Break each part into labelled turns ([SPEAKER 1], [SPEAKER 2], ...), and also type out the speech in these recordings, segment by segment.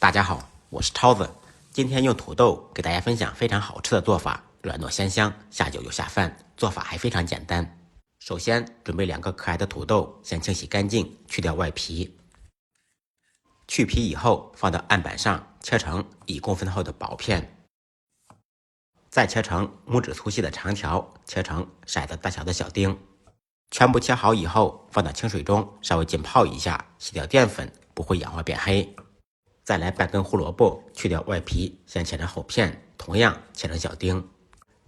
[SPEAKER 1] 大家好，我是超子，今天用土豆给大家分享非常好吃的做法，软糯鲜香，下酒又下饭，做法还非常简单。首先准备2个可爱的土豆，先清洗干净，去掉外皮。去皮以后放到案板上，切成1公分厚的薄片，再切成拇指粗细的长条，切成骰子大小的小丁。全部切好以后放到清水中稍微浸泡一下，洗掉淀粉，不会氧化变黑。再来半根胡萝卜，去掉外皮，先切成厚片，同样切成小丁。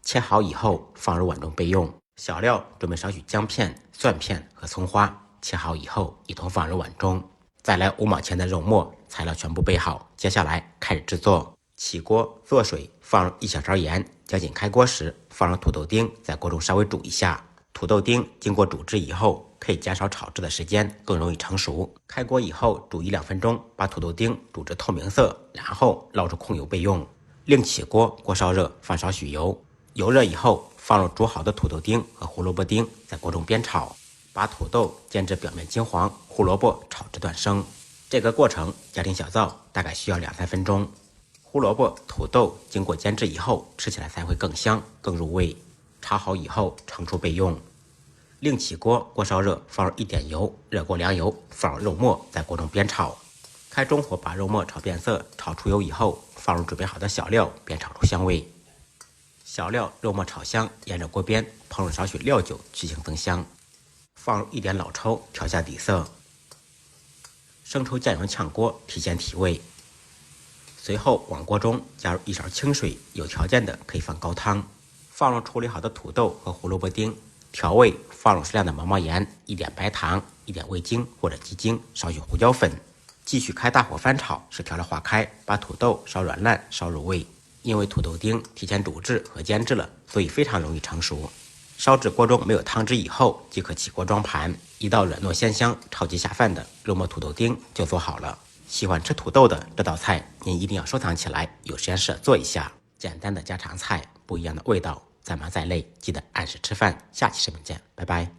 [SPEAKER 1] 切好以后放入碗中备用。小料准备少许姜片、蒜片和葱花，切好以后一同放入碗中。再来5毛钱的肉末，材料全部备好，接下来开始制作。起锅做水，放入1小勺盐，将近开锅时放入土豆丁，在锅中稍微煮一下。土豆丁经过煮制以后，可以减少炒制的时间，更容易成熟。开锅以后煮1-2分钟，把土豆丁煮至透明色，然后捞出控油备用。另起锅，锅烧热，放少许油，油热以后放入煮好的土豆丁和胡萝卜丁，在锅中煸炒，把土豆煎至表面金黄，胡萝卜炒至断生。这个过程家庭小灶，大概需要2-3分钟。胡萝卜、土豆经过煎制以后，吃起来才会更香、更入味。炒好以后盛出备用。另起锅，锅烧热，放入1点油，热锅凉油，放入肉末，在锅中煸炒。开中火把肉末炒变色，炒出油以后，放入准备好的小料，煸炒出香味。小料、肉末炒香，沿着锅边烹入少许料酒，去腥增香。放入1点老抽，调下底色。生抽、酱油炝锅，提鲜提味。随后往锅中加入1勺清水，有条件的可以放高汤。放入处理好的土豆和胡萝卜丁，调味放入适量的毛毛盐、1点白糖、1点味精或者鸡精，少许胡椒粉。继续开大火翻炒，使调料化开，把土豆烧软烂，烧入味。因为土豆丁提前煮制和煎制了，所以非常容易成熟。烧至锅中没有汤汁以后，即可起锅装盘。一道软糯鲜香、超级下饭的肉末土豆丁就做好了。喜欢吃土豆的这道菜，您一定要收藏起来，有时间试做一下。简单的家常菜，不一样的味道，再忙再累，记得按时吃饭。下期视频见，拜拜。